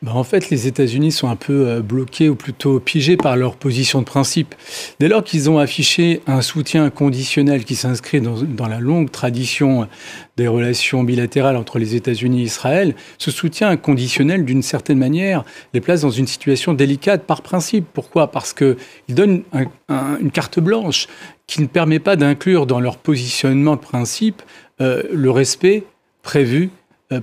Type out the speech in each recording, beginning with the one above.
En fait, les États-Unis sont un peu bloqués ou plutôt piégés par leur position de principe. Dès lors qu'ils ont affiché un soutien conditionnel qui s'inscrit dans la longue tradition des relations bilatérales entre les États-Unis et Israël, ce soutien conditionnel, d'une certaine manière, les place dans une situation délicate par principe. Pourquoi ? Parce qu'il donne une carte blanche qui ne permet pas d'inclure dans leur positionnement de principe le respect prévu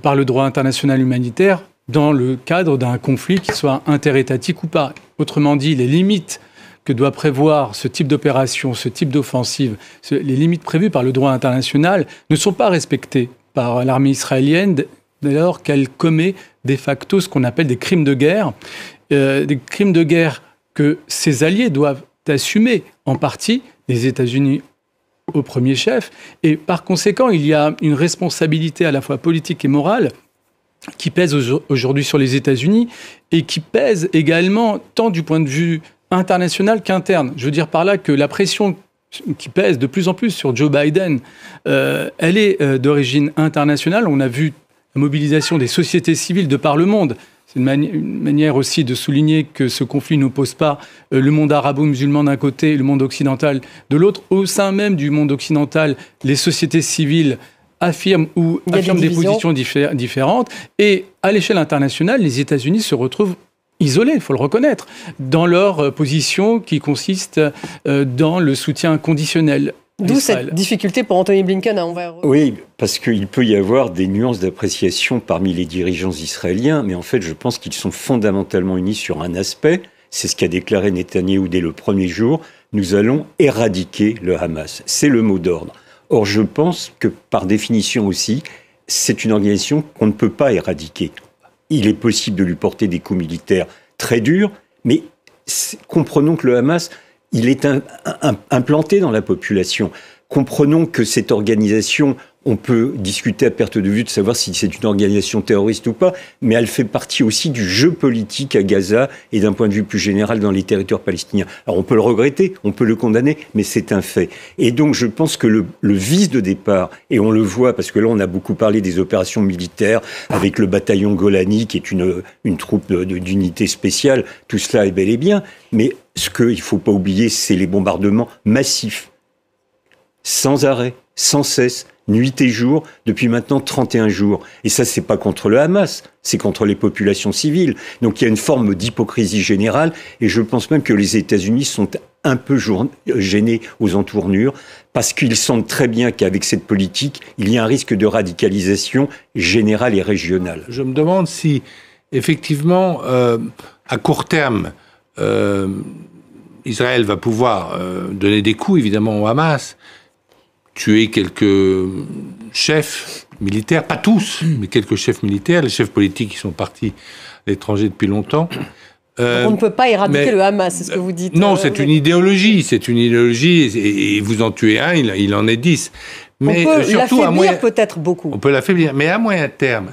par le droit international humanitaire dans le cadre d'un conflit qui soit interétatique ou pas. Autrement dit, les limites que doit prévoir ce type d'opération, ce type d'offensive, les limites prévues par le droit international ne sont pas respectées par l'armée israélienne dès lors qu'elle commet de facto ce qu'on appelle des crimes de guerre. Des crimes de guerre que ses alliés doivent assumer en partie, les États-Unis au premier chef. Et par conséquent, il y a une responsabilité à la fois politique et morale qui pèse aujourd'hui sur les États-Unis et qui pèse également tant du point de vue international qu'interne. Je veux dire par là que la pression qui pèse de plus en plus sur Joe Biden, elle est d'origine internationale. On a vu la mobilisation des sociétés civiles de par le monde. C'est une manière aussi de souligner que ce conflit n'oppose pas le monde arabo-musulman d'un côté et le monde occidental de l'autre. Au sein même du monde occidental, les sociétés civiles affirment des positions différentes. Et à l'échelle internationale, les États-Unis se retrouvent isolés, il faut le reconnaître, dans leur position qui consiste dans le soutien conditionnel. D'où cette difficulté pour Anthony Blinken. Oui, parce qu'il peut y avoir des nuances d'appréciation parmi les dirigeants israéliens, mais en fait, je pense qu'ils sont fondamentalement unis sur un aspect. C'est ce qu'a déclaré Netanyahou dès le premier jour. Nous allons éradiquer le Hamas. C'est le mot d'ordre. Or, je pense que, par définition aussi, c'est une organisation qu'on ne peut pas éradiquer. Il est possible de lui porter des coups militaires très durs, mais comprenons que le Hamas, il est implanté dans la population. Comprenons que cette organisation, on peut discuter à perte de vue de savoir si c'est une organisation terroriste ou pas, mais elle fait partie aussi du jeu politique à Gaza et d'un point de vue plus général dans les territoires palestiniens. Alors on peut le regretter, on peut le condamner, mais c'est un fait. Et donc je pense que le vice de départ, et on le voit parce que là on a beaucoup parlé des opérations militaires avec le bataillon Golani qui est une troupe d'unité spéciale, tout cela est bel et bien, mais ce qu'il ne faut pas oublier, c'est les bombardements massifs, sans arrêt, sans cesse, nuit et jour, depuis maintenant 31 jours. Et ça, c'est pas contre le Hamas, c'est contre les populations civiles. Donc il y a une forme d'hypocrisie générale, et je pense même que les États-Unis sont un peu gênés aux entournures, parce qu'ils sentent très bien qu'avec cette politique, il y a un risque de radicalisation générale et régionale. Je me demande si, effectivement, à court terme, Israël va pouvoir donner des coups, évidemment, au Hamas, tuer quelques chefs militaires, pas tous, mais quelques chefs militaires, les chefs politiques qui sont partis à l'étranger depuis longtemps. On ne peut pas éradiquer le Hamas, c'est ce que vous dites. Non, c'est une idéologie, et vous en tuez un, il en est 10. Mais on peut l'affaiblir peut-être beaucoup. On peut l'affaiblir, mais à moyen terme,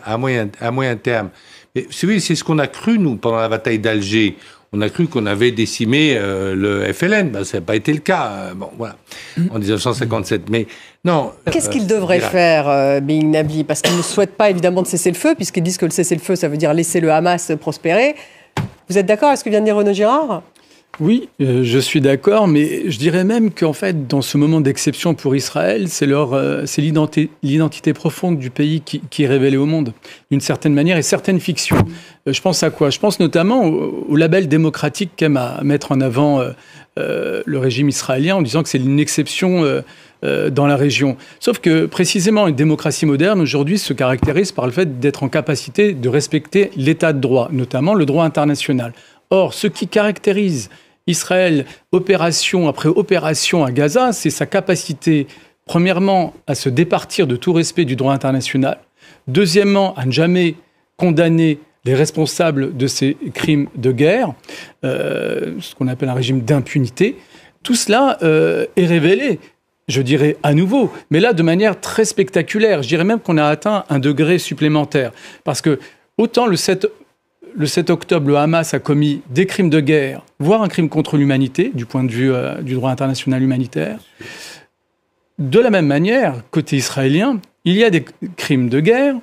mais, c'est ce qu'on a cru, nous, pendant la bataille d'Alger. On a cru qu'on avait décimé le FLN. Ça n'a pas été le cas, en 1957. Mais non. Qu'est-ce qu'il devrait faire, Bein Nabli ? Parce qu'il ne souhaite pas évidemment de cesser le feu, puisqu'ils disent que le cessez-le-feu, ça veut dire laisser le Hamas prospérer. Vous êtes d'accord avec ce que vient de dire Renaud Girard ? Oui, je suis d'accord, mais je dirais même qu'en fait, dans ce moment d'exception pour Israël, c'est l'identité profonde du pays qui est révélée au monde, d'une certaine manière, et certaines fictions. Je pense à quoi ? Je pense notamment au label démocratique qu'aime à mettre en avant le régime israélien en disant que c'est une exception dans la région. Sauf que, précisément, une démocratie moderne, aujourd'hui, se caractérise par le fait d'être en capacité de respecter l'état de droit, notamment le droit international. Or, ce qui caractérise Israël, opération après opération à Gaza, c'est sa capacité, premièrement, à se départir de tout respect du droit international, deuxièmement, à ne jamais condamner les responsables de ces crimes de guerre, ce qu'on appelle un régime d'impunité. Tout cela est révélé, je dirais à nouveau, mais là de manière très spectaculaire. Je dirais même qu'on a atteint un degré supplémentaire, parce que autant le 7 octobre, le Hamas a commis des crimes de guerre, voire un crime contre l'humanité, du point de vue du droit international humanitaire. De la même manière, côté israélien, il y a des crimes de guerre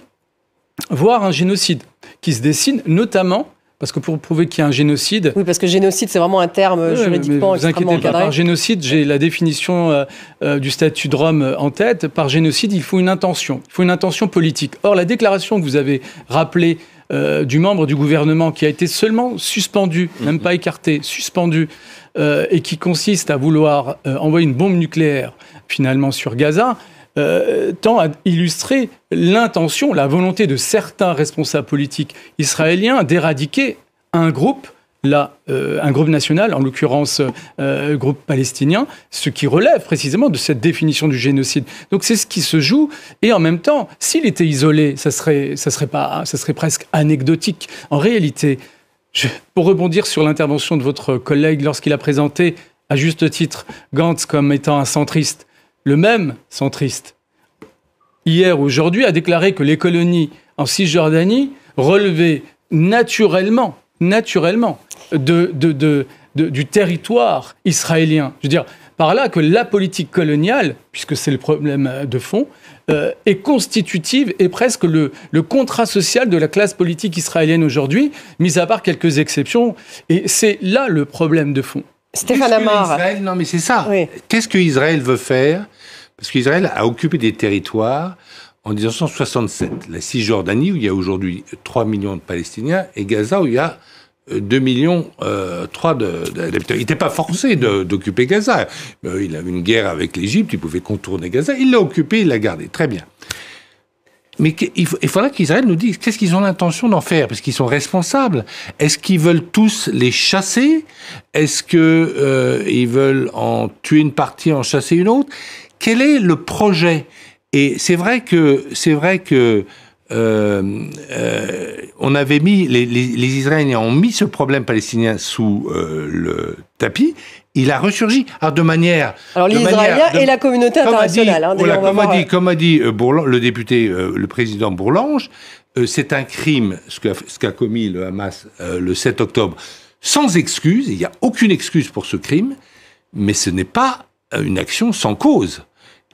voire un génocide qui se dessine, notamment, parce que pour prouver qu'il y a un génocide... Oui, parce que génocide, c'est vraiment un terme juridiquement extrêmement encadré. Par génocide, j'ai la définition du statut de Rome en tête. Par génocide, il faut une intention. Il faut une intention politique. Or, la déclaration que vous avez rappelée du membre du gouvernement qui a été seulement suspendu, même pas écarté, suspendu, et qui consiste à vouloir envoyer une bombe nucléaire, finalement, sur Gaza, tend à illustrer l'intention, la volonté de certains responsables politiques israéliens d'éradiquer un groupe, un groupe national, en l'occurrence groupe palestinien, ce qui relève précisément de cette définition du génocide. Donc c'est ce qui se joue, et en même temps, s'il était isolé, ça serait presque anecdotique. En réalité, pour rebondir sur l'intervention de votre collègue lorsqu'il a présenté, à juste titre, Gantz comme étant un centriste, le même centriste, hier ou aujourd'hui, a déclaré que les colonies en Cisjordanie relevaient naturellement du territoire israélien. Je veux dire, par là que la politique coloniale, puisque c'est le problème de fond, est constitutive et presque le contrat social de la classe politique israélienne aujourd'hui, mis à part quelques exceptions. Et c'est là le problème de fond. Stéphane Amar. Non, mais c'est ça. Oui. Qu'est-ce qu'Israël veut faire? Parce qu'Israël a occupé des territoires en 1967. La Cisjordanie, où il y a aujourd'hui 3 millions de Palestiniens, et Gaza, où il y a 2 millions 3 d'habitants. Il n'était pas forcé d'occuper Gaza. Il avait une guerre avec l'Égypte, il pouvait contourner Gaza. Il l'a occupé, il l'a gardé. Très bien. Mais il faudra qu'Israël nous dise qu'est-ce qu'ils ont l'intention d'en faire, parce qu'ils sont responsables. Est-ce qu'ils veulent tous les chasser? Est-ce qu'ils veulent en tuer une partie, en chasser une autre? Quel est le projet? Et c'est vrai que on avait mis les Israéliens ont mis ce problème palestinien sous le tapis. Il a ressurgi de manière. Alors les Israéliens et la communauté internationale. Comme a dit le député, le président Bourlange, c'est un crime ce qu'a commis le Hamas le 7 octobre, sans excuse. Il n'y a aucune excuse pour ce crime, mais ce n'est pas une action sans cause.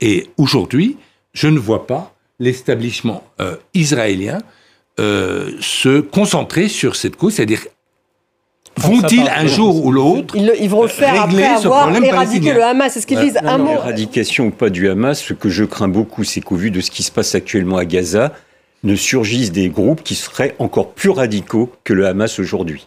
Et aujourd'hui, je ne vois pas l'établissement israélien se concentrer sur cette cause, c'est-à-dire vont-ils un jour ou l'autre ils vont le faire après avoir éradiqué le Hamas? C'est ce qu'ils disent. Éradication ou pas du Hamas, ce que je crains beaucoup, c'est qu'au vu de ce qui se passe actuellement à Gaza, ne surgissent des groupes qui seraient encore plus radicaux que le Hamas aujourd'hui.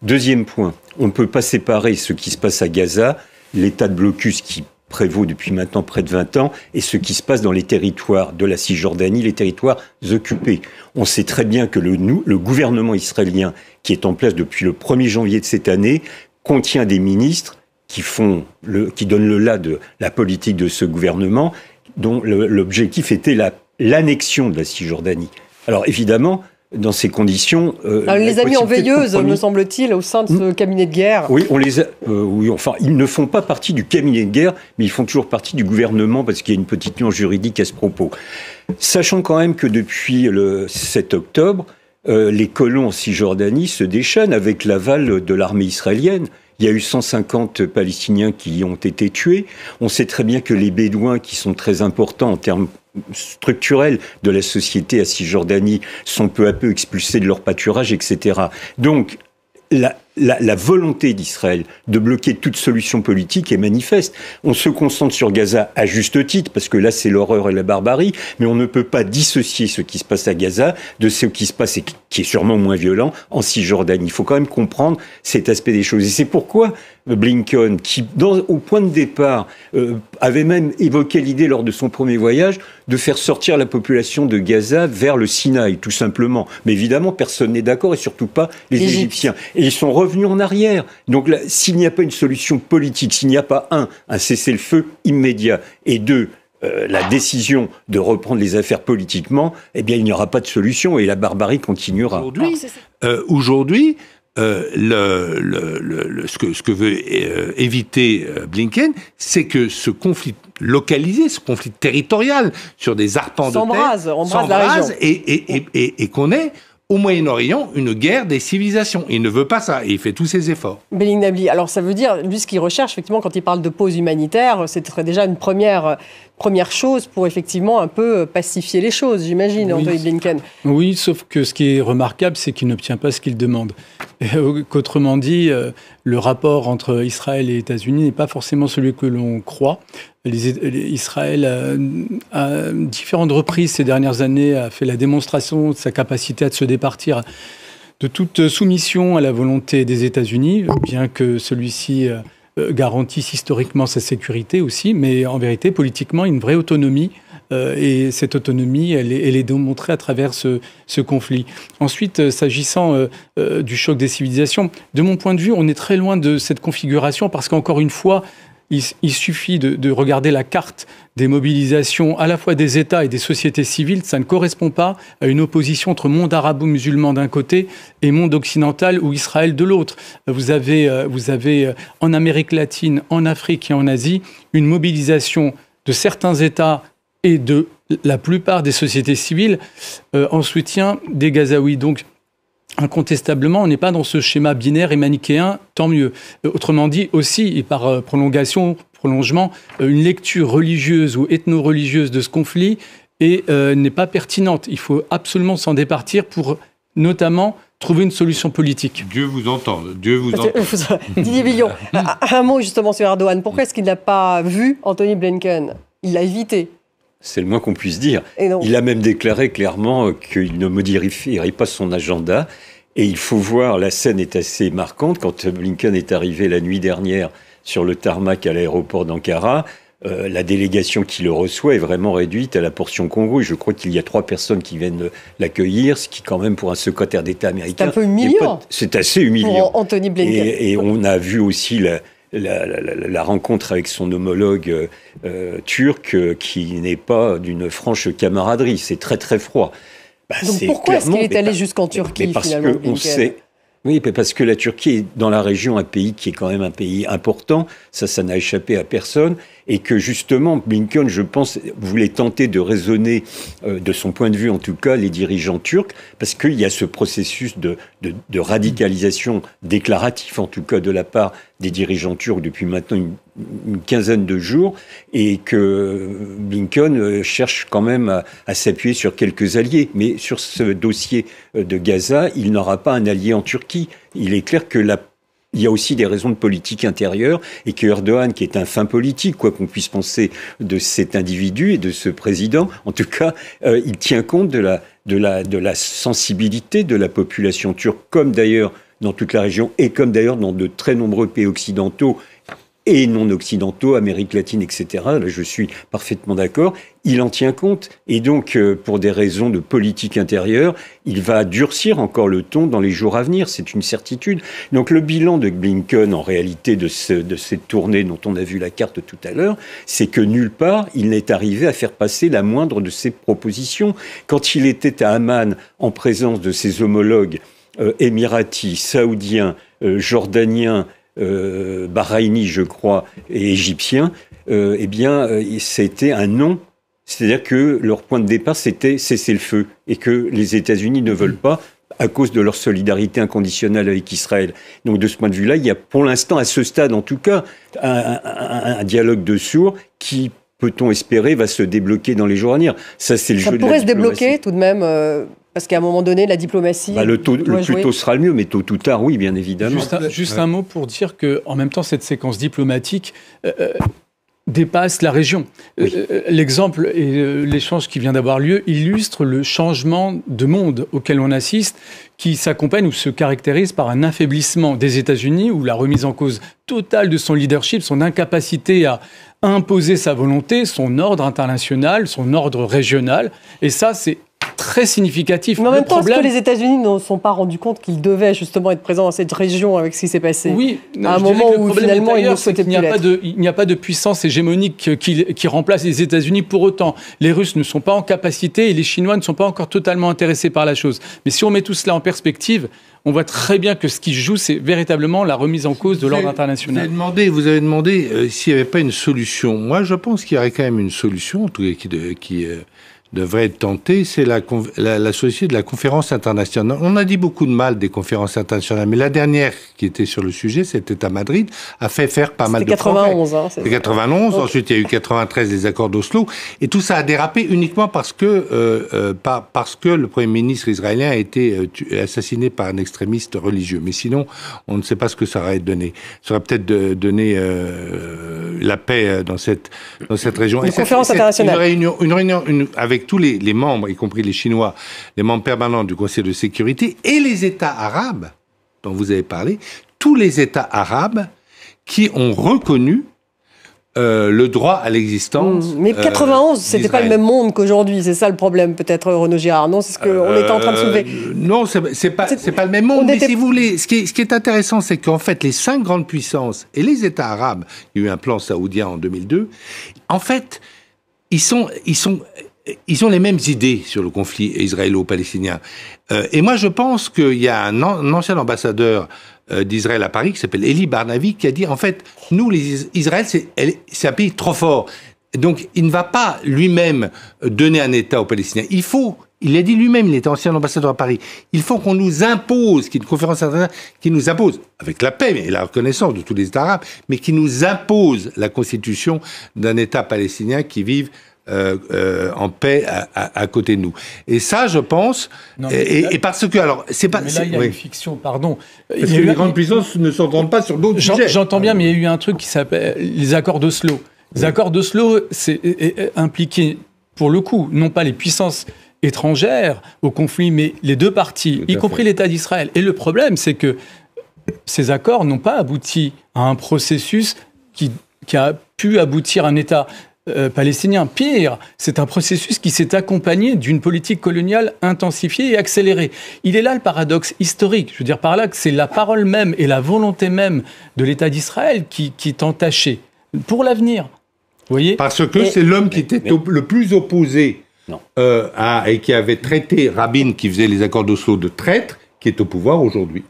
Deuxième point, on ne peut pas séparer ce qui se passe à Gaza, l'état de blocus qui prévaut depuis maintenant près de 20 ans, et ce qui se passe dans les territoires de la Cisjordanie, les territoires occupés. On sait très bien que le gouvernement israélien, qui est en place depuis le 1er janvier de cette année, contient des ministres qui donnent le là de la politique de ce gouvernement, dont l'objectif était l'annexion de la Cisjordanie. Alors évidemment, dans ces conditions... les a mis en veilleuse, me semble-t-il, au sein de ce cabinet de guerre. Oui, ils ne font pas partie du cabinet de guerre, mais ils font toujours partie du gouvernement, parce qu'il y a une petite nuance juridique à ce propos. Sachant quand même que depuis le 7 octobre, les colons en Cisjordanie se déchaînent avec l'aval de l'armée israélienne. Il y a eu 150 Palestiniens qui ont été tués. On sait très bien que les Bédouins, qui sont très importants en termes structurels de la société à Cisjordanie, sont peu à peu expulsés de leur pâturage, etc. Donc, la volonté d'Israël de bloquer toute solution politique est manifeste. On se concentre sur Gaza à juste titre, parce que là, c'est l'horreur et la barbarie, mais on ne peut pas dissocier ce qui se passe à Gaza de ce qui se passe, et qui est sûrement moins violent, en Cisjordanie. Il faut quand même comprendre cet aspect des choses. Et c'est pourquoi Blinken, qui, au point de départ, avait même évoqué l'idée lors de son premier voyage de faire sortir la population de Gaza vers le Sinaï, tout simplement. Mais évidemment, personne n'est d'accord, et surtout pas les Égyptiens. Et ils sont revenus en arrière. Donc là, s'il n'y a pas une solution politique, s'il n'y a pas un cessez-le-feu immédiat, et deux, la décision de reprendre les affaires politiquement, eh bien, il n'y aura pas de solution, et la barbarie continuera. Aujourd'hui, ce que veut éviter Blinken, c'est que ce conflit localisé, ce conflit territorial sur des arpents de terre s'embrase et qu'on ait au Moyen-Orient une guerre des civilisations. Il ne veut pas ça, et il fait tous ses efforts. Belling Nabli, alors ça veut dire, lui, ce qu'il recherche, effectivement, quand il parle de pause humanitaire, c'est déjà une première première chose pour effectivement un peu pacifier les choses, j'imagine, Anthony Blinken. Oui, sauf que ce qui est remarquable, c'est qu'il n'obtient pas ce qu'il demande. Qu'autrement dit, le rapport entre Israël et les États-Unis n'est pas forcément celui que l'on croit. Israël, à différentes reprises ces dernières années, a fait la démonstration de sa capacité à se départir de toute soumission à la volonté des États-Unis, bien que celui-ci garantisse historiquement sa sécurité aussi, mais en vérité, politiquement, une vraie autonomie. Et cette autonomie, elle est démontrée à travers ce conflit. Ensuite, s'agissant du choc des civilisations, de mon point de vue, on est très loin de cette configuration parce qu'encore une fois, il suffit de regarder la carte des mobilisations à la fois des États et des sociétés civiles. Ça ne correspond pas à une opposition entre monde arabo-musulman d'un côté et monde occidental ou Israël de l'autre. Vous avez en Amérique latine, en Afrique et en Asie une mobilisation de certains États et de la plupart des sociétés civiles en soutien des Gazaouis. Donc, incontestablement, on n'est pas dans ce schéma binaire et manichéen, tant mieux. Autrement dit, aussi, et par prolongement, une lecture religieuse ou ethno-religieuse de ce conflit n'est pas pertinente. Il faut absolument s'en départir pour, notamment, trouver une solution politique. Dieu vous entende. Dieu vous entende. Didier Villon, un mot justement sur Erdogan. Pourquoi est-ce qu'il n'a pas vu Anthony Blinken ? Il l'a évité. C'est le moins qu'on puisse dire. Il a même déclaré clairement qu'il ne modifierait pas son agenda. Et il faut voir, la scène est assez marquante. Quand Blinken est arrivé la nuit dernière sur le tarmac à l'aéroport d'Ankara, la délégation qui le reçoit est vraiment réduite à la portion congrue. Je crois qu'il y a 3 personnes qui viennent l'accueillir, ce qui, quand même, pour un secrétaire d'État américain... C'est un peu humiliant. C'est assez humiliant. Pour Anthony Blinken. Et on a vu aussi la rencontre avec son homologue turc qui n'est pas d'une franche camaraderie. C'est très, très froid. Donc pourquoi est-ce qu'il est allé jusqu'en Turquie, finalement, Blinken ? Oui, parce que la Turquie est dans la région un pays qui est quand même un pays important, ça n'a échappé à personne, et que justement Blinken, je pense, voulait tenter de raisonner, de son point de vue en tout cas, les dirigeants turcs, parce qu'il y a ce processus de radicalisation déclaratif, en tout cas de la part des dirigeants turcs depuis maintenant une quinzaine de jours, et que Blinken cherche quand même à s'appuyer sur quelques alliés. Mais sur ce dossier de Gaza, il n'aura pas un allié en Turquie. Il est clair que il y a aussi des raisons de politique intérieure et que Erdogan, qui est un fin politique, quoi qu'on puisse penser de cet individu et de ce président, en tout cas, il tient compte de la sensibilité de la population turque, comme d'ailleurs dans toute la région et comme d'ailleurs dans de très nombreux pays occidentaux et non occidentaux, Amérique latine, etc. Là, je suis parfaitement d'accord. Il en tient compte. Et donc, pour des raisons de politique intérieure, il va durcir encore le ton dans les jours à venir. C'est une certitude. Donc, le bilan de Blinken, en réalité, de cette tournée dont on a vu la carte tout à l'heure, c'est que nulle part, il n'est arrivé à faire passer la moindre de ses propositions. Quand il était à Amman, en présence de ses homologues émiratis, saoudiens, jordaniens, bahreïni, je crois, et égyptien, eh bien, c'était un non. C'est-à-dire que leur point de départ, c'était cesser le feu, et que les États-Unis ne veulent pas, à cause de leur solidarité inconditionnelle avec Israël. Donc, de ce point de vue-là, il y a pour l'instant, à ce stade en tout cas, un dialogue de sourds qui, peut-on espérer, va se débloquer dans les jours à venir. Ça, c'est le jeu de la diplomatie. Ça pourrait se débloquer tout de même parce qu'à un moment donné, la diplomatie... le plus tôt sera le mieux, mais tôt ou tard, oui, bien évidemment. Juste un mot pour dire qu'en même temps, cette séquence diplomatique dépasse la région. Oui. L'exemple et l'échange qui vient d'avoir lieu illustre le changement de monde auquel on assiste, qui s'accompagne ou se caractérise par un affaiblissement des États-Unis ou la remise en cause totale de son leadership, son incapacité à imposer sa volonté, son ordre international, son ordre régional. Et ça, c'est très significatif. Mais en même temps, est-ce que les États-Unis ne se sont pas rendus compte qu'ils devaient justement être présents dans cette région avec ce qui s'est passé ? Oui, à un moment où finalement ils ne souhaitaient plus l'être. Il n'y a pas de puissance hégémonique qui remplace les États-Unis pour autant. Les Russes ne sont pas en capacité et les Chinois ne sont pas encore totalement intéressés par la chose. Mais si on met tout cela en perspective, on voit très bien que ce qui joue, c'est véritablement la remise en cause de l'ordre international. Vous avez demandé s'il n'y avait pas une solution. Moi, je pense qu'il y aurait quand même une solution, en tout cas, qui devrait être tenté, c'est la société de la conférence internationale. On a dit beaucoup de mal des conférences internationales, mais la dernière qui était sur le sujet, c'était à Madrid, a fait faire pas mal de progrès. 91, hein, c'était 91, ensuite il y a eu 93, les accords d'Oslo, et tout ça a dérapé uniquement parce que le Premier ministre israélien a été assassiné par un extrémiste religieux. Mais sinon, on ne sait pas ce que ça aurait donné. Ça aurait peut-être donné la paix dans cette région. Une conférence internationale. Une réunion avec tous les membres, y compris les Chinois, les membres permanents du Conseil de sécurité et les États arabes dont vous avez parlé, tous les États arabes qui ont reconnu le droit à l'existence. Mais 91, c'était pas le même monde qu'aujourd'hui, c'est ça le problème, peut-être, Renaud Girard. Non, c'est ce qu'on était en train de soulever. Non, c'est pas le même monde. Mais si vous voulez, ce qui est intéressant, c'est qu'en fait, les 5 grandes puissances et les États arabes, il y a eu un plan saoudien en 2002, en fait, ils ont les mêmes idées sur le conflit israélo-palestinien. Et moi, je pense qu'il y a un ancien ambassadeur d'Israël à Paris qui s'appelle Eli Barnavi qui a dit, en fait, nous, Israël, c'est un pays trop fort. Donc, il ne va pas lui-même donner un État aux Palestiniens. Il a dit lui-même, il était ancien ambassadeur à Paris, il faut qu'on nous impose, qu'il y ait une conférence internationale qui nous impose, avec la paix et la reconnaissance de tous les États arabes, mais qui nous impose la constitution d'un État palestinien qui vive en paix à côté de nous. Et ça, je pense, non, et parce que, alors, c'est pas... Mais là, il y a une fiction, pardon. Parce que les grandes puissances ne s'entendent pas sur d'autres sujets. J'entends bien, mais il y a eu un truc qui s'appelle les accords d'Oslo. Les accords d'Oslo, c'est impliqué, pour le coup, non pas les puissances étrangères au conflit, mais les deux parties, y compris l'État d'Israël. Et le problème, c'est que ces accords n'ont pas abouti à un processus qui a pu aboutir à un État palestinien. Pire, c'est un processus qui s'est accompagné d'une politique coloniale intensifiée et accélérée. Il est là le paradoxe historique. Je veux dire par là que c'est la parole même et la volonté même de l'État d'Israël qui est entachée pour l'avenir. Vous voyez ? Parce que c'est l'homme qui était le plus opposé et qui avait traité Rabin, qui faisait les accords d'Oslo, de traître, qui est au pouvoir aujourd'hui.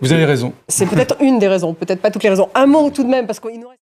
Vous avez raison. C'est peut-être une des raisons, peut-être pas toutes les raisons. Un mot tout de même, parce qu'il nous reste...